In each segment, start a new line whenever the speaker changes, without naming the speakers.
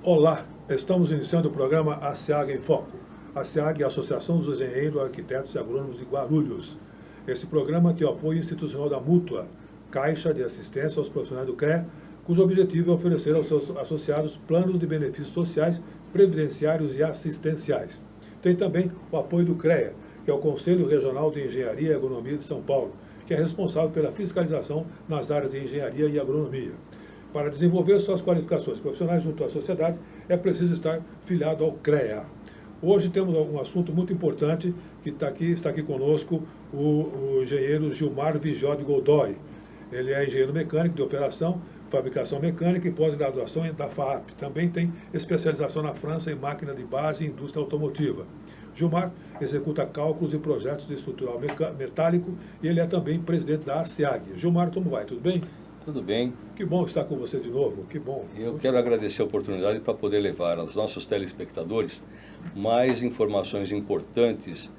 Olá, estamos iniciando o programa ASEAG em Foco. A ASEAG é a Associação dos Engenheiros, Arquitetos e Agrônomos de Guarulhos. Esse programa tem o apoio institucional da Mútua, Caixa de Assistência aos Profissionais do CREA, cujo objetivo é oferecer aos seus associados planos de benefícios sociais, previdenciários e assistenciais. Tem também o apoio do CREA, que é o Conselho Regional de Engenharia e Agronomia de São Paulo, que é responsável pela fiscalização nas áreas de engenharia e agronomia. Para desenvolver suas qualificações profissionais junto à sociedade, é preciso estar filiado ao CREA. Hoje temos um assunto muito importante, que está aqui conosco o engenheiro Gilmar Vigiotti Godoy. Ele é engenheiro mecânico de operação, fabricação mecânica e pós-graduação da FAAP. Também tem especialização na França em máquina de base e indústria automotiva. Gilmar executa cálculos e projetos de estrutural metálico e ele é também presidente da ASEAG. Gilmar, como vai? Tudo bem?
Tudo bem.
Que bom estar com você de novo, que bom.
Eu quero agradecer a oportunidade para poder levar aos nossos telespectadores mais informações importantes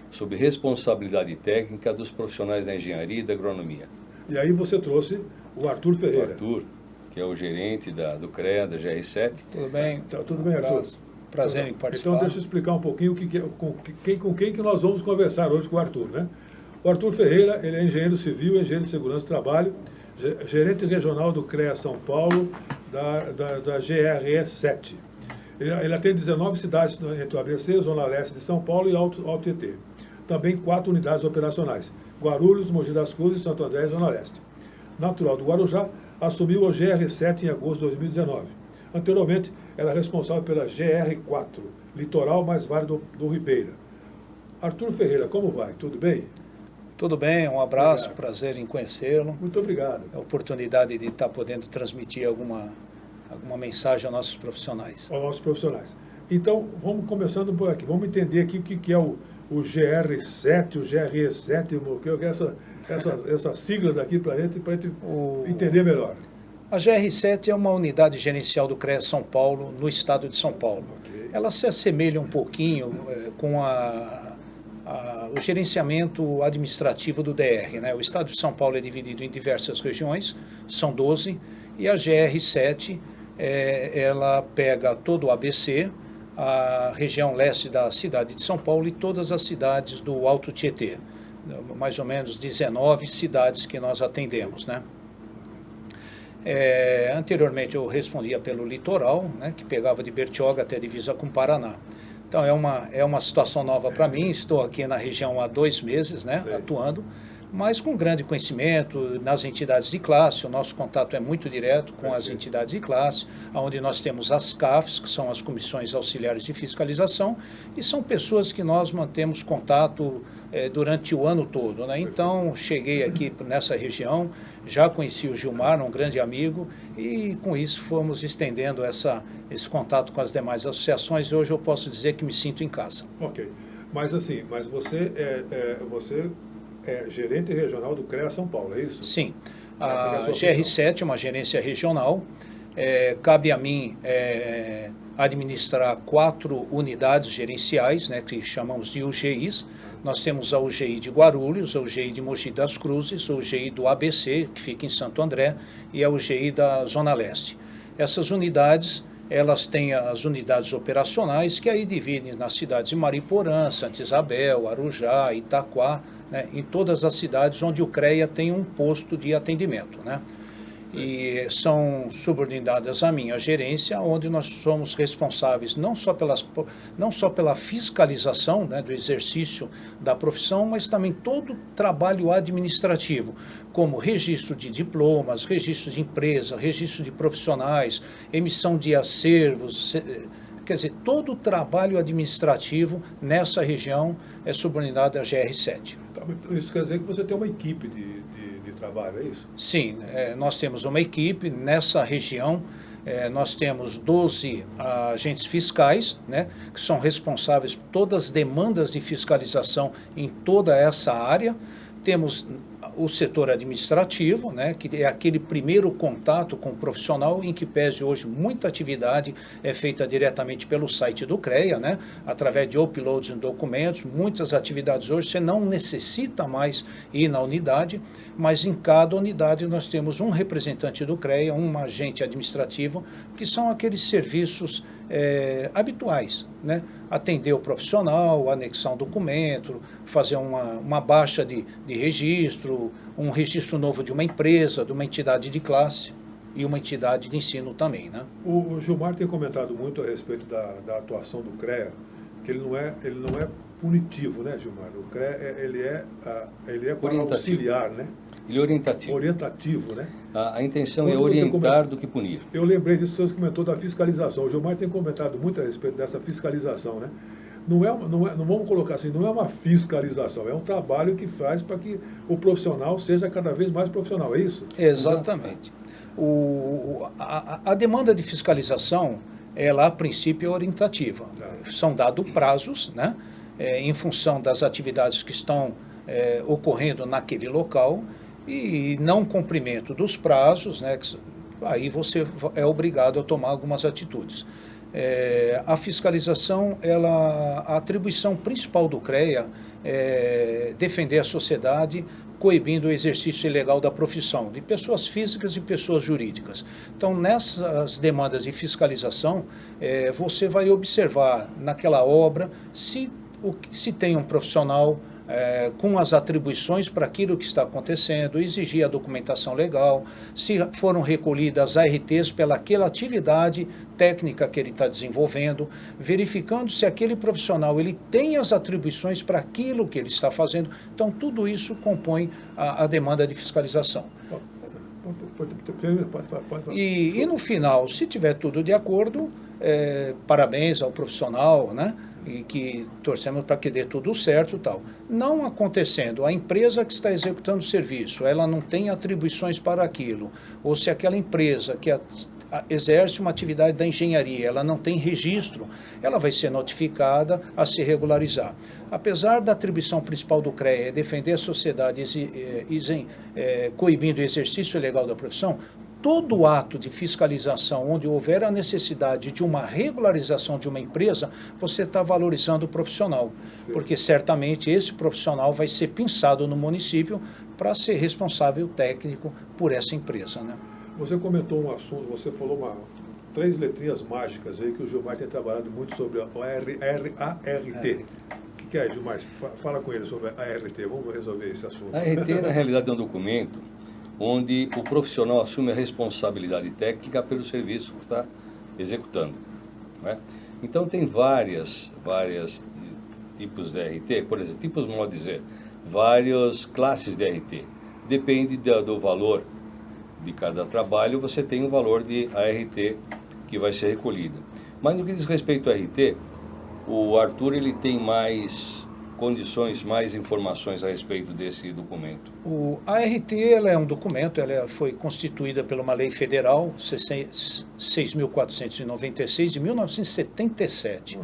sobre responsabilidade técnica dos profissionais da engenharia e da agronomia.
E aí você trouxe o Arthur Ferreira.
O Arthur, que é o gerente do CREA, da GR7.
Tudo bem?
Então, tudo bem, Arthur?
Prazer em participar.
Então deixa eu explicar um pouquinho com quem que nós vamos conversar hoje com o Arthur, né? O Arthur Ferreira, ele é engenheiro civil, engenheiro de segurança do trabalho, gerente regional do CREA São Paulo, da GR7. Ele atende 19 cidades entre o ABC, Zona Leste de São Paulo e Alto Tietê. Também 4 unidades operacionais, Guarulhos, Mogi das Cruzes, Santo André e Zona Leste. Natural do Guarujá, assumiu a GR7 em agosto de 2019. Anteriormente, era responsável pela GR4, Litoral mais Vale do Ribeira. Arthur Ferreira, como vai? Tudo bem?
Tudo bem, um abraço, prazer em conhecê-lo.
Muito obrigado.
É a oportunidade de estar podendo transmitir alguma mensagem aos nossos profissionais.
Aos nossos profissionais. Então, vamos começando por aqui. Vamos entender aqui o que é o GR7, o GRE7, essas siglas aqui para a gente entender melhor.
A GR7 é uma unidade gerencial do CREA São Paulo, no estado de São Paulo. Okay. Ela se assemelha um pouquinho com o gerenciamento administrativo do DR, né? O estado de São Paulo é dividido em diversas regiões, são 12, e a GR7, ela pega todo o ABC, a região leste da cidade de São Paulo e todas as cidades do Alto Tietê, mais ou menos 19 cidades que nós atendemos, né? Anteriormente eu respondia pelo litoral, né, que pegava de Bertioga até a divisa com o Paraná. Então é uma situação nova para mim, estou aqui na região há 2 meses, né, atuando, mas com grande conhecimento nas entidades de classe. O nosso contato é muito direto com as entidades de classe, onde nós temos as CAFs, que são as Comissões Auxiliares de Fiscalização, e são pessoas que nós mantemos contato durante o ano todo, né? Então, cheguei aqui nessa região, já conheci o Gilmar, um grande amigo, e com isso fomos estendendo esse contato com as demais associações, e hoje eu posso dizer que me sinto em casa.
Ok, mas assim, você é gerente regional do CREA São Paulo, é isso?
Sim, a GR7 é uma gerência regional, cabe a mim administrar 4 unidades gerenciais, né, que chamamos de UGIs. Nós temos a UGI de Guarulhos, a UGI de Mogi das Cruzes, a UGI do ABC, que fica em Santo André, e a UGI da Zona Leste. Essas unidades, elas têm as unidades operacionais, que aí dividem nas cidades de Mariporã, Santa Isabel, Arujá, Itaquá, né, em todas as cidades onde o CREA tem um posto de atendimento, né? E são subordinadas à minha gerência, onde nós somos responsáveis não só pela fiscalização, né, do exercício da profissão, mas também todo o trabalho administrativo, como registro de diplomas, registro de empresa, registro de profissionais, emissão de acervos, quer dizer, todo o trabalho administrativo nessa região é subordinado à GR7.
Isso quer dizer que você tem uma equipe de trabalho, é isso?
Sim, nós temos uma equipe nessa região. nós temos 12 agentes fiscais, né, que são responsáveis por todas as demandas de fiscalização em toda essa área. Temos o setor administrativo, né, que é aquele primeiro contato com o profissional, em que pese hoje muita atividade é feita diretamente pelo site do CREA, né, através de uploads de documentos. Muitas atividades hoje você não necessita mais ir na unidade, mas em cada unidade nós temos um representante do CREA, um agente administrativo, que são aqueles serviços habituais, né? Atender o profissional, anexar um documento, fazer uma baixa de registro, um registro novo de uma empresa, de uma entidade de classe e uma entidade de ensino também, né?
O Gilmar tem comentado muito a respeito da atuação do CREA, que ele não é punitivo, né, Gilmar? O CREA ele é para auxiliar, né?
Ele é orientativo.
Orientativo, né?
A intenção é orientar do que punir. Eu
lembrei disso, você comentou da fiscalização. O Gilmar tem comentado muito a respeito dessa fiscalização, né? Não vamos colocar assim, não é uma fiscalização, é um trabalho que faz para que o profissional seja cada vez mais profissional, é isso?
Exatamente. A demanda de fiscalização, ela a princípio é orientativa. São dados prazos, né? Em função das atividades que estão ocorrendo naquele local, e não cumprimento dos prazos, né, aí você é obrigado a tomar algumas atitudes. A fiscalização, a atribuição principal do CREA é defender a sociedade, coibindo o exercício ilegal da profissão, de pessoas físicas e pessoas jurídicas. Então, nessas demandas de fiscalização, você vai observar naquela obra se tem um profissional com as atribuições para aquilo que está acontecendo, exigir a documentação legal, se foram recolhidas ARTs pelaquela atividade técnica que ele está desenvolvendo, verificando se aquele profissional ele tem as atribuições para aquilo que ele está fazendo. Então, tudo isso compõe a demanda de fiscalização. E no final, se tiver tudo de acordo, parabéns ao profissional, né? E que torcemos para que dê tudo certo e tal. Não acontecendo, a empresa que está executando o serviço, ela não tem atribuições para aquilo, ou se aquela empresa que exerce uma atividade da engenharia, ela não tem registro, ela vai ser notificada a se regularizar. Apesar da atribuição principal do CREA defender a sociedade coibindo o exercício ilegal da profissão, todo ato de fiscalização onde houver a necessidade de uma regularização de uma empresa, você está valorizando o profissional, porque certamente esse profissional vai ser pensado no município para ser responsável técnico por essa empresa, né?
Você comentou um assunto, você falou 3 letrinhas mágicas aí que o Gilmar tem trabalhado muito sobre a ART. O que é, Gilmar? Fala com ele sobre a ART, vamos resolver esse assunto.
A ART, na realidade, é um documento onde o profissional assume a responsabilidade técnica pelo serviço que está executando, né? Então, tem vários tipos de ART, por exemplo, tipos, modo de dizer, várias classes de ART. Depende do valor de cada trabalho, você tem um valor de ART que vai ser recolhido. Mas no que diz respeito ao ART, o Arthur ele tem mais condições, mais informações a respeito desse documento.
A ART ela é um documento, ela foi constituída por uma lei federal 6.496 de 1977.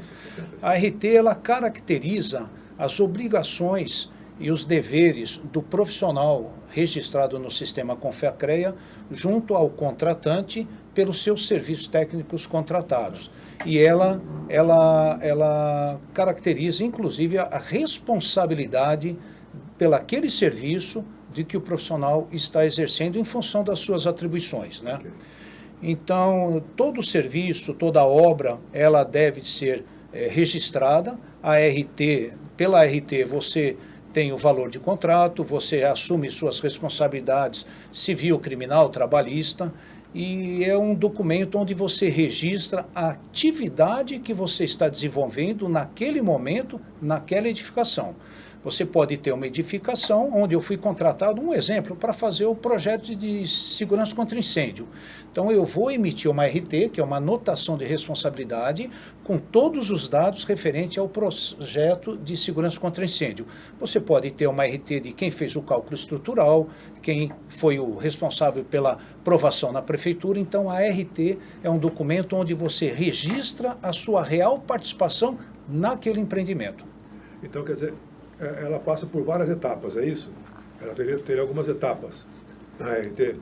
A ART ela caracteriza as obrigações e os deveres do profissional registrado no sistema Confea-CREA junto ao contratante pelos seus serviços técnicos contratados. E ela caracteriza, inclusive, a responsabilidade pelaquele serviço de que o profissional está exercendo em função das suas atribuições, né? Okay. Então, todo serviço, toda obra, ela deve ser registrada. Pela ART, você tem o valor de contrato, você assume suas responsabilidades civil, criminal, trabalhista, e é um documento onde você registra a atividade que você está desenvolvendo naquele momento, naquela edificação. Você pode ter uma edificação onde eu fui contratado, um exemplo, para fazer o projeto de segurança contra incêndio. Então, eu vou emitir uma RT, que é uma anotação de responsabilidade, com todos os dados referentes ao projeto de segurança contra incêndio. Você pode ter uma RT de quem fez o cálculo estrutural, quem foi o responsável pela aprovação na prefeitura. Então, a RT é um documento onde você registra a sua real participação naquele empreendimento.
Então, quer dizer, ela passa por várias etapas, é isso? Ela teria algumas etapas na RT,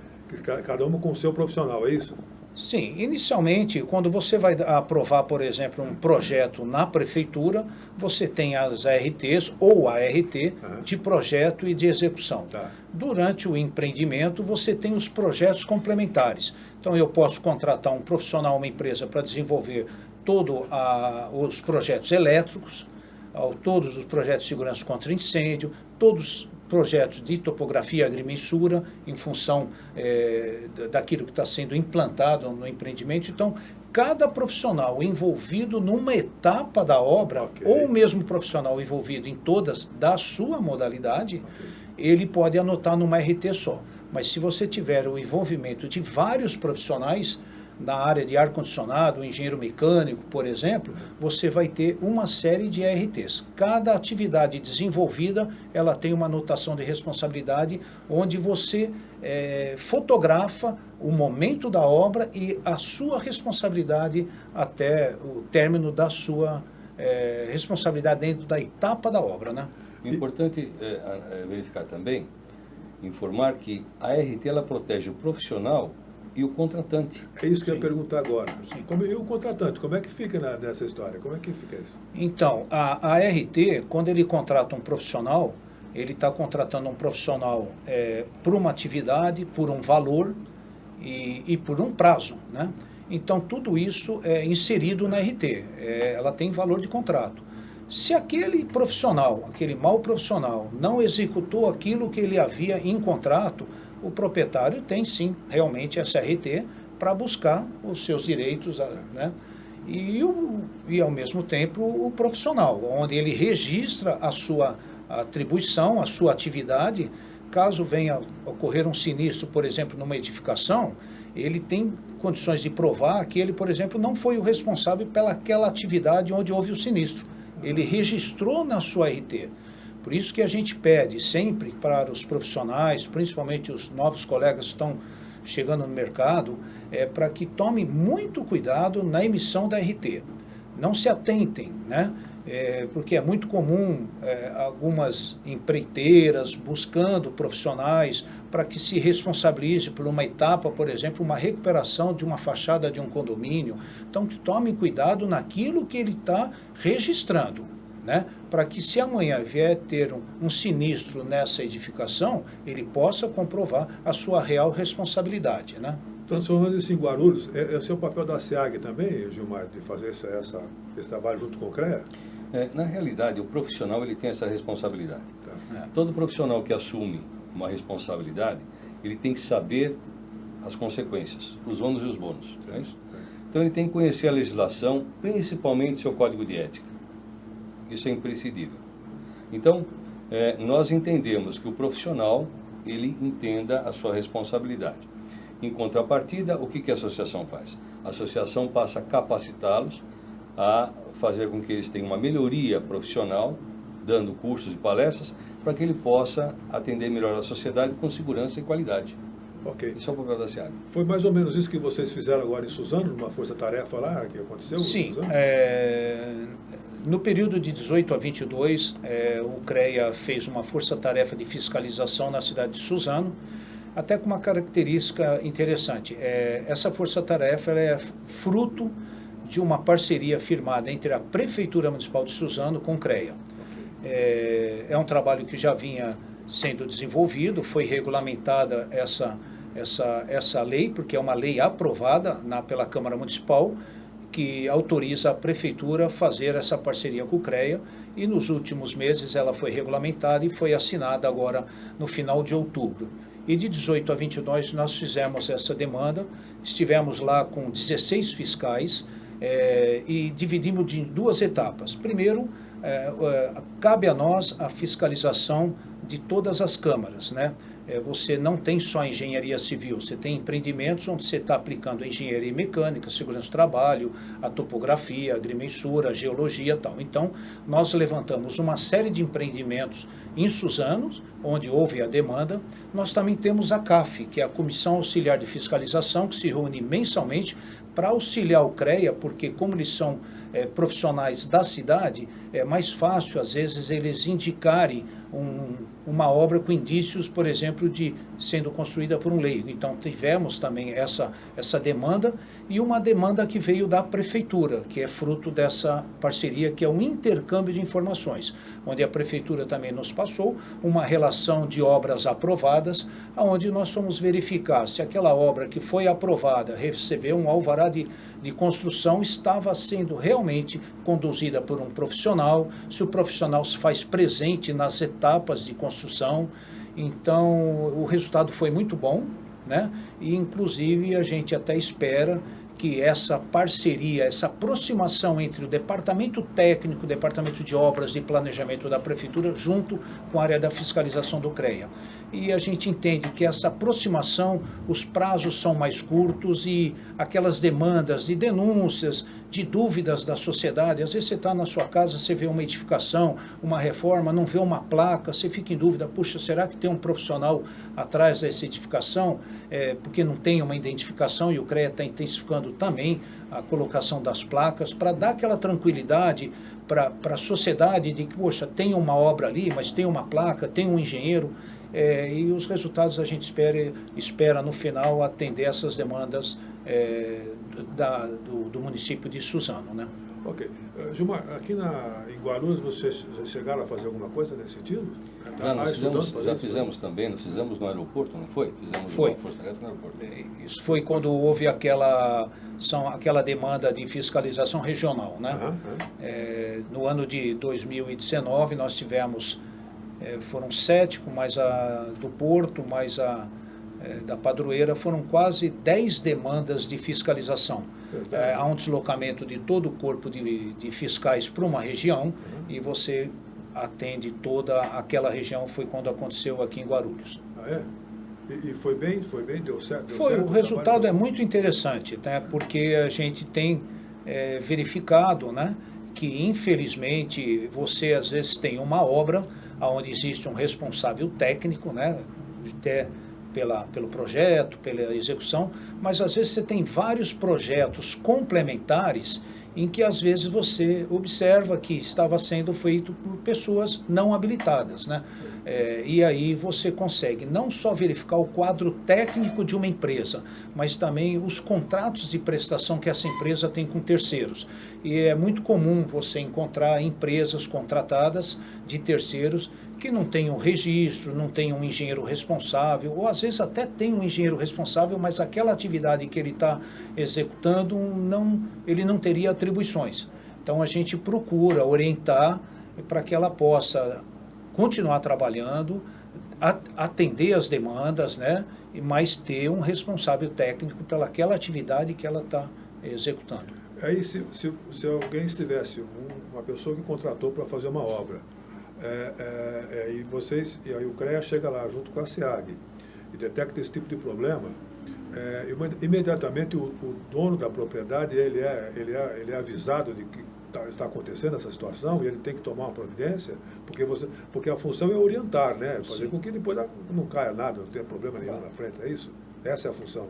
cada uma com o seu profissional, é isso?
Sim, inicialmente, quando você vai aprovar, por exemplo, um projeto na prefeitura, você tem as ARTs ou a ART de projeto e de execução.
Tá.
Durante o empreendimento, você tem os projetos complementares. Então, eu posso contratar um profissional, uma empresa, para desenvolver todos os projetos elétricos, todos os projetos de segurança contra incêndio, todos os projetos de topografia e agrimensura, em função daquilo que está sendo implantado no empreendimento. Então, cada profissional envolvido numa etapa da obra, ou mesmo profissional envolvido em todas da sua modalidade, ele pode anotar numa RT só. Mas se você tiver o envolvimento de vários profissionais, na área de ar-condicionado, engenheiro mecânico, por exemplo, você vai ter uma série de ARTs. Cada atividade desenvolvida, ela tem uma anotação de responsabilidade, onde você fotografa o momento da obra e a sua responsabilidade até o término da sua responsabilidade dentro da etapa da obra, né?
Importante verificar também, informar que a RT ela protege o profissional e o contratante.
É isso que eu ia perguntar agora. E o contratante, como é que fica nessa história? Como é que fica isso?
Então, a RT, quando ele contrata um profissional, ele está contratando um profissional por uma atividade, por um valor e por um prazo, né? Então, tudo isso é inserido na RT. Ela tem valor de contrato. Se aquele profissional, aquele mau profissional, não executou aquilo que ele havia em contrato, o proprietário tem sim, realmente, essa RT para buscar os seus direitos, né? E ao mesmo tempo, o profissional, onde ele registra a sua atribuição, a sua atividade. Caso venha ocorrer um sinistro, por exemplo, numa edificação, ele tem condições de provar que ele, por exemplo, não foi o responsável pelaquela atividade onde houve o sinistro. Ele registrou na sua RT. Por isso que a gente pede sempre para os profissionais, principalmente os novos colegas que estão chegando no mercado, para que tomem muito cuidado na emissão da RT. Não se atentem, né? Porque é muito comum algumas empreiteiras buscando profissionais para que se responsabilize por uma etapa, por exemplo, uma recuperação de uma fachada de um condomínio. Então, que tomem cuidado naquilo que ele está registrando, né? Para que se amanhã vier ter um sinistro nessa edificação, ele possa comprovar a sua real responsabilidade, né?
Transformando isso em Guarulhos, é o seu papel da SEAG também, Gilmar, de fazer esse trabalho junto com o CREA?
Na realidade, o profissional ele tem essa responsabilidade. Todo profissional que assume uma responsabilidade, ele tem que saber as consequências, os ônus e os bônus. Não é isso? Então, ele tem que conhecer a legislação, principalmente seu código de ética. Isso é imprescindível. Então, nós entendemos que o profissional, ele entenda a sua responsabilidade. Em contrapartida, o que a associação faz? A associação passa a capacitá-los a fazer com que eles tenham uma melhoria profissional, dando cursos e palestras, para que ele possa atender melhor a sociedade com segurança e qualidade.
Ok.
Esse é o papel da SEAG.
Foi mais ou menos isso que vocês fizeram agora em Suzano, numa força-tarefa lá, que aconteceu?
Sim.
Em Suzano?
No período de 18 a 22, o CREA fez uma força-tarefa de fiscalização na cidade de Suzano, até com uma característica interessante. Essa força-tarefa é fruto de uma parceria firmada entre a Prefeitura Municipal de Suzano com o CREA. É um trabalho que já vinha sendo desenvolvido, foi regulamentada essa lei, porque é uma lei aprovada pela Câmara Municipal, que autoriza a Prefeitura a fazer essa parceria com o CREA, e nos últimos meses ela foi regulamentada e foi assinada agora no final de outubro. E de 18 a 22 nós fizemos essa demanda, estivemos lá com 16 fiscais e dividimos em duas etapas. Primeiro, cabe a nós a fiscalização de todas as câmaras, né? Você não tem só engenharia civil, você tem empreendimentos onde você está aplicando a engenharia mecânica, segurança do trabalho, a topografia, a agrimensura, a geologia e tal. Então, nós levantamos uma série de empreendimentos em Suzano, onde houve a demanda. Nós também temos a CAF, que é a Comissão Auxiliar de Fiscalização, que se reúne mensalmente para auxiliar o CREA, porque como eles são profissionais da cidade, é mais fácil, às vezes, eles indicarem uma obra com indícios, por exemplo, de sendo construída por um leigo. Então, tivemos também essa demanda, e uma demanda que veio da prefeitura, que é fruto dessa parceria, que é um intercâmbio de informações, onde a prefeitura também nos passou uma relação de obras aprovadas, onde nós fomos verificar se aquela obra que foi aprovada, recebeu um alvará de construção, estava sendo realmente conduzida por um profissional, se o profissional se faz presente nas etapas de construção. Então, o resultado foi muito bom, né? E, inclusive, a gente até espera que essa parceria, essa aproximação entre o departamento técnico, o departamento de obras e planejamento da prefeitura, junto com a área da fiscalização do CREA. E a gente entende que essa aproximação, os prazos são mais curtos e aquelas demandas de denúncias, de dúvidas da sociedade, às vezes você está na sua casa, você vê uma edificação, uma reforma, não vê uma placa, você fica em dúvida, puxa, será que tem um profissional atrás dessa edificação? Porque não tem uma identificação, e o CREA está intensificando também a colocação das placas para dar aquela tranquilidade para a sociedade de que, poxa, tem uma obra ali, mas tem uma placa, tem um engenheiro. E os resultados a gente espera no final atender essas demandas do município de Suzano, né?
Ok. Gilmar, aqui em Guarulhos vocês chegaram a fazer alguma coisa nesse sentido?
Já fizemos também, nós fizemos no aeroporto, não foi?
Foi.
Força Tarefa no aeroporto.
Isso foi quando houve aquela demanda de fiscalização regional, né? No ano de 2019 nós tivemos, foram 7, com mais a do Porto, mais a da Padroeira, foram quase 10 demandas de fiscalização. Há um deslocamento de todo o corpo de fiscais para uma região, e você atende toda aquela região. Foi quando aconteceu aqui em Guarulhos.
Ah, é? E foi bem? Deu certo?
O resultado é muito interessante, né? Porque a gente tem verificado, né, que infelizmente você às vezes tem uma obra onde existe um responsável técnico, né, até pelo projeto, pela execução, mas às vezes você tem vários projetos complementares em que às vezes você observa que estava sendo feito por pessoas não habilitadas, né? E aí você consegue não só verificar o quadro técnico de uma empresa, mas também os contratos de prestação que essa empresa tem com terceiros. E é muito comum você encontrar empresas contratadas de terceiros que não tem um registro, não tem um engenheiro responsável, ou às vezes até tem um engenheiro responsável, mas aquela atividade que ele está executando, ele não teria atribuições. Então a gente procura orientar para que ela possa continuar trabalhando, atender as demandas, né, mas ter um responsável técnico pelaquela atividade que ela está executando.
Aí se alguém tivesse uma pessoa que contratou para fazer uma obra, e aí o CREA chega lá junto com a SEAG e detecta esse tipo de problema, imediatamente o dono da propriedade ele é avisado de que está acontecendo essa situação e ele tem que tomar uma providência, porque a função é orientar, né? Fazer com que depois não caia nada, não tenha problema nenhum na frente, é isso? Essa é a função.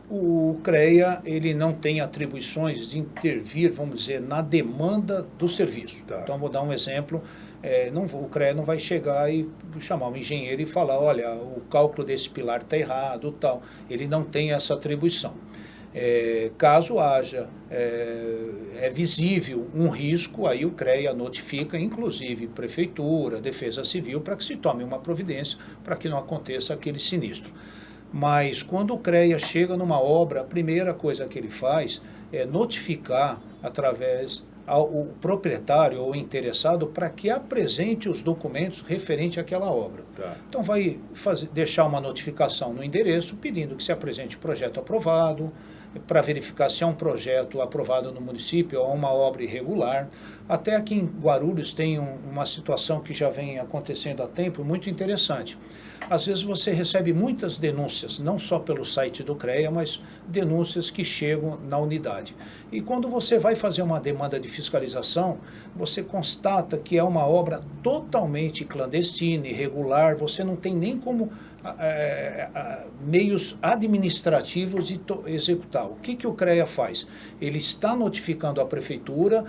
O CREA, ele não tem atribuições de intervir, vamos dizer, na demanda do serviço. Tá. Então, vou dar um exemplo. O CREA não vai chegar e chamar um engenheiro e falar, olha, o cálculo desse pilar está errado, tal. Ele não tem essa atribuição. Caso haja, visível um risco, aí o CREA notifica, inclusive, Prefeitura, Defesa Civil, para que se tome uma providência para que não aconteça aquele sinistro. Mas quando o CREA chega numa obra, a primeira coisa que ele faz é notificar através o proprietário ou interessado para que apresente os documentos referentes àquela obra.
Tá.
Então vai deixar uma notificação no endereço pedindo que se apresente o projeto aprovado, para verificar se é um projeto aprovado no município ou uma obra irregular. Até aqui em Guarulhos tem uma situação que já vem acontecendo há tempo, muito interessante. Às vezes você recebe muitas denúncias, não só pelo site do CREA, mas denúncias que chegam na unidade. E quando você vai fazer uma demanda de fiscalização, você constata que é uma obra totalmente clandestina, irregular, você não tem nem como meios administrativos de executar. O que o CREA faz? Ele está notificando a prefeitura,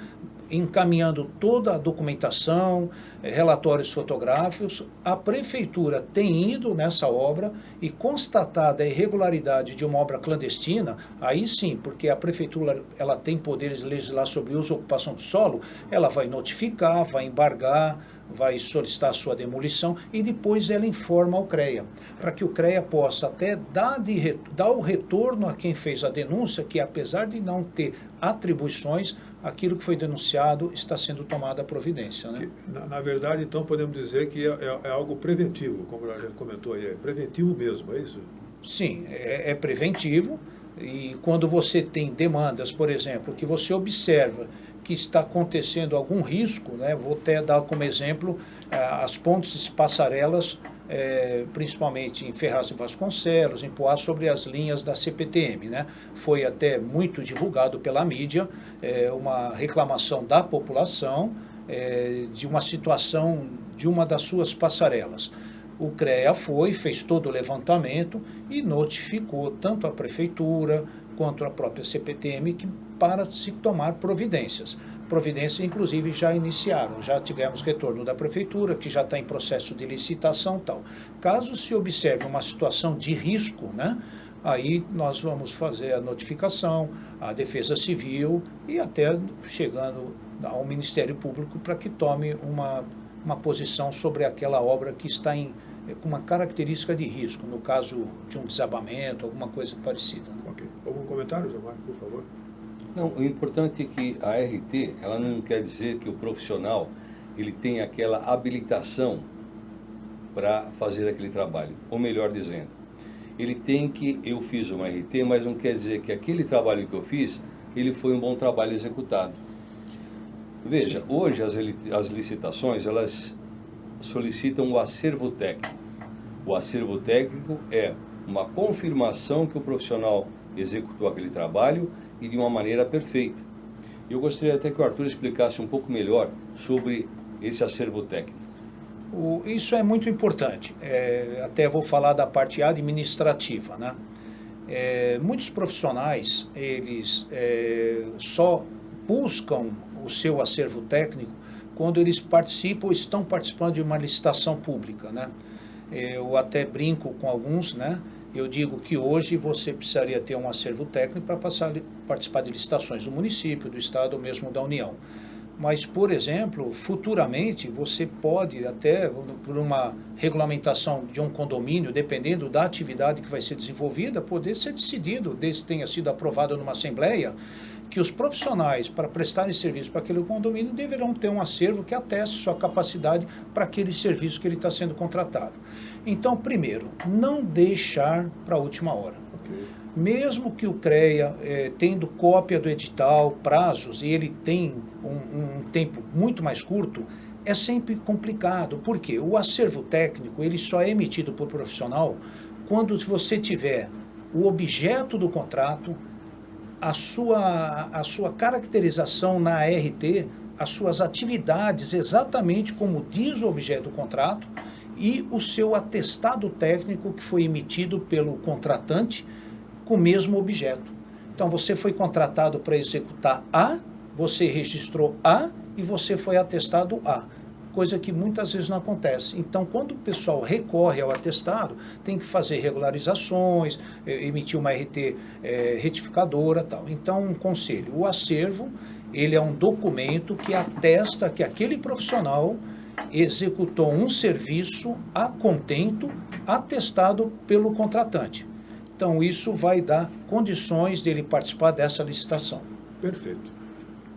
encaminhando toda a documentação, relatórios fotográficos. A prefeitura tem ido nessa obra e constatada a irregularidade de uma obra clandestina, aí sim, porque a prefeitura ela tem poderes de legislar sobre uso e ocupação do solo, ela vai notificar, vai embargar, vai solicitar a sua demolição e depois ela informa ao CREA, para que o CREA possa até dar o retorno a quem fez a denúncia, que apesar de não ter atribuições, aquilo que foi denunciado está sendo tomada a providência. Né?
Na verdade, então, podemos dizer que é algo preventivo, como a gente comentou aí, é preventivo mesmo, é isso?
Sim, é preventivo, e quando você tem demandas, por exemplo, que você observa que está acontecendo algum risco, né? Vou até dar como exemplo as pontes passarelas, principalmente em Ferraz de Vasconcelos, em Poá, sobre as linhas da CPTM. Né? Foi até muito divulgado pela mídia uma reclamação da população de uma situação de uma das suas passarelas. O CREA fez todo o levantamento e notificou tanto a prefeitura quanto a própria CPTM para se tomar providências. Providências, inclusive, já iniciaram, já tivemos retorno da prefeitura, que já está em processo de licitação e tal. Caso se observe uma situação de risco, né, aí nós vamos fazer a notificação, a Defesa Civil e até chegando ao Ministério Público para que tome uma posição sobre aquela obra que está com uma característica de risco, no caso de um desabamento, alguma coisa parecida. Né?
Ok. Algum comentário, Gilmar, por favor?
Não, o importante é que a RT, ela não quer dizer que o profissional ele tem aquela habilitação para fazer aquele trabalho. Ou melhor dizendo, eu fiz uma RT, mas não quer dizer que aquele trabalho que eu fiz, ele foi um bom trabalho executado. Veja, hoje as licitações, elas solicitam o acervo técnico. O acervo técnico é uma confirmação que o profissional executou aquele trabalho e de uma maneira perfeita. Eu gostaria até que o Arthur explicasse um pouco melhor sobre esse acervo técnico.
Isso é muito importante. Até vou falar da parte administrativa. Né? Muitos profissionais, eles só buscam o seu acervo técnico quando eles participam ou estão participando de uma licitação pública. Né? Eu até brinco com alguns, né? Eu digo que hoje você precisaria ter um acervo técnico para participar de licitações do município, do estado ou mesmo da União. Mas, por exemplo, futuramente você pode até, por uma regulamentação de um condomínio, dependendo da atividade que vai ser desenvolvida, poder ser decidido, desde que tenha sido aprovado numa assembleia, que os profissionais, para prestarem serviço para aquele condomínio, deverão ter um acervo que ateste sua capacidade para aquele serviço que ele está sendo contratado. Então, primeiro, não deixar para a última hora. Okay. Mesmo que o CREA, tendo cópia do edital, prazos, e ele tem um tempo muito mais curto, é sempre complicado. Por quê? O acervo técnico, ele só é emitido por profissional quando você tiver o objeto do contrato, a sua caracterização na ART, as suas atividades exatamente como diz o objeto do contrato e o seu atestado técnico que foi emitido pelo contratante com o mesmo objeto. Então, você foi contratado para executar A, você registrou A e você foi atestado A, coisa que muitas vezes não acontece. Então, quando o pessoal recorre ao atestado, tem que fazer regularizações, emitir uma RT retificadora, tal. Então, um conselho, o acervo, ele é um documento que atesta que aquele profissional executou um serviço a contento, atestado pelo contratante. Então, isso vai dar condições dele participar dessa licitação.
Perfeito.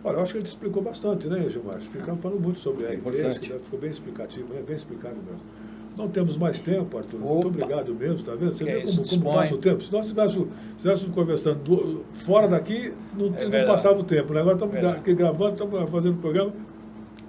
Olha, eu acho que ele explicou bastante, né, Gilmar? Falando muito sobre a RT, acho que ficou bem explicativo, né? Bem explicado mesmo. Não temos mais tempo, Arthur.
Opa.
Muito obrigado mesmo, está vendo? Você vê
isso,
como passa o tempo. Se nós estivéssemos conversando fora daqui, não passava o tempo. Né? Agora estamos aqui gravando, estamos fazendo o programa.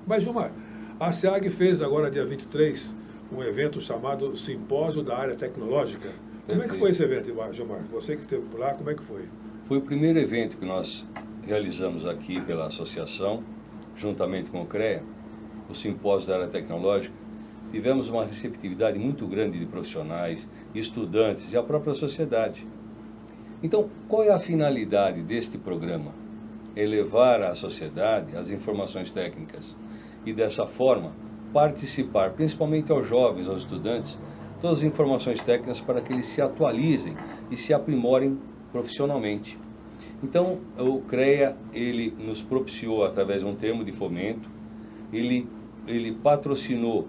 Mas, Gilmar, a SEAG fez agora, dia 23, um evento chamado Simpósio da Área Tecnológica. Como é que foi esse evento, Gilmar? Você que esteve por lá, como é que foi?
Foi o primeiro evento que nós realizamos aqui pela associação, juntamente com o CREA, o Simpósio da Área Tecnológica. Tivemos uma receptividade muito grande de profissionais, estudantes e a própria sociedade. Então, qual é a finalidade deste programa? É levar à sociedade as informações técnicas e, dessa forma, participar, principalmente aos jovens, aos estudantes, todas as informações técnicas para que eles se atualizem e se aprimorem profissionalmente. Então, o CREA, ele nos propiciou, através de um termo de fomento, ele patrocinou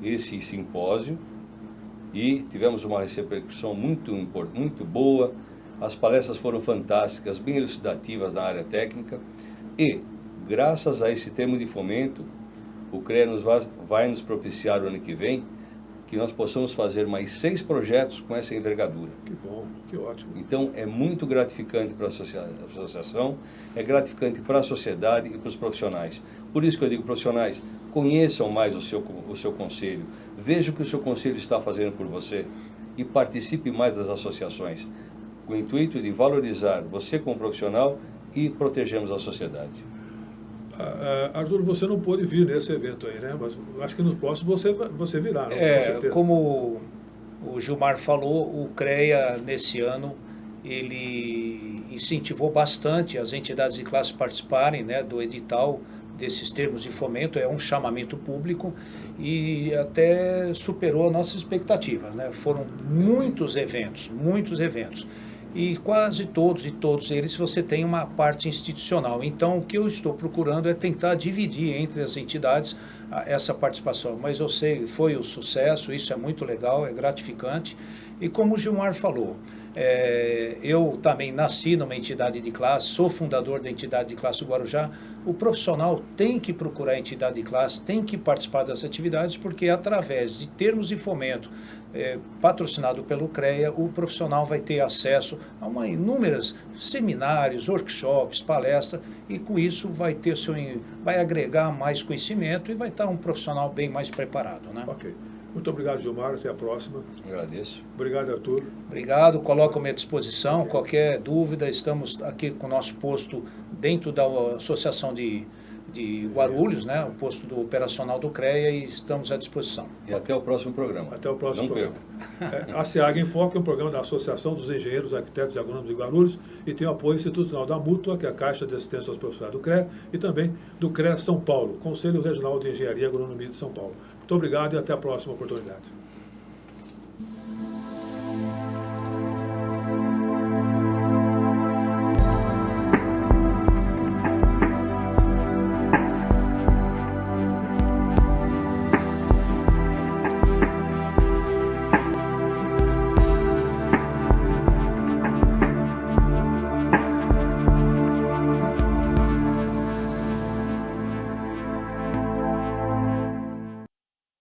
esse simpósio e tivemos uma repercussão muito boa. As palestras foram fantásticas, bem elucidativas na área técnica e, graças a esse termo de fomento, o CREA vai nos propiciar o ano que vem que nós possamos fazer mais 6 projetos com essa envergadura.
Que bom, que ótimo.
Então, é muito gratificante para a associação, é gratificante para a sociedade e para os profissionais. Por isso que eu digo, profissionais, conheçam mais o seu conselho, vejam o que o seu conselho está fazendo por você e participe mais das associações, com o intuito de valorizar você como profissional e protegermos a sociedade.
Arthur, você não pôde vir nesse evento aí, né? Mas acho que no próximo você virá, não? Com certeza.
Como o Gilmar falou, o CREA, nesse ano, ele incentivou bastante as entidades de classe participarem, né, do edital desses termos de fomento. É um chamamento público e até superou nossas expectativas, né? Foram muitos eventos. E quase todos eles você tem uma parte institucional. Então, o que eu estou procurando é tentar dividir entre as entidades essa participação. Mas eu sei, foi um sucesso, isso é muito legal, é gratificante. E como o Gilmar falou, eu também nasci numa entidade de classe, sou fundador da entidade de classe do Guarujá. O profissional tem que procurar a entidade de classe, tem que participar das atividades, porque através de termos de fomento patrocinado pelo CREA, o profissional vai ter acesso a inúmeros seminários, workshops, palestras, e com isso vai agregar mais conhecimento e vai estar um profissional bem mais preparado, né?
Ok. Muito obrigado, Gilmar. Até a próxima.
Agradeço.
Obrigado, Arthur.
Obrigado. Coloco-me à disposição. Qualquer dúvida, estamos aqui com o nosso posto dentro da Associação de Guarulhos, né? O posto operacional do CREA, e estamos à disposição.
E até o próximo programa.
Até o próximo programa. A SEAG em Foco é um programa da Associação dos Engenheiros, Arquitetos e Agrônomos de Guarulhos e tem o apoio institucional da Mútua, que é a Caixa de Assistência aos Profissionais do CREA, e também do CREA São Paulo, Conselho Regional de Engenharia e Agronomia de São Paulo. Muito obrigado e até a próxima oportunidade.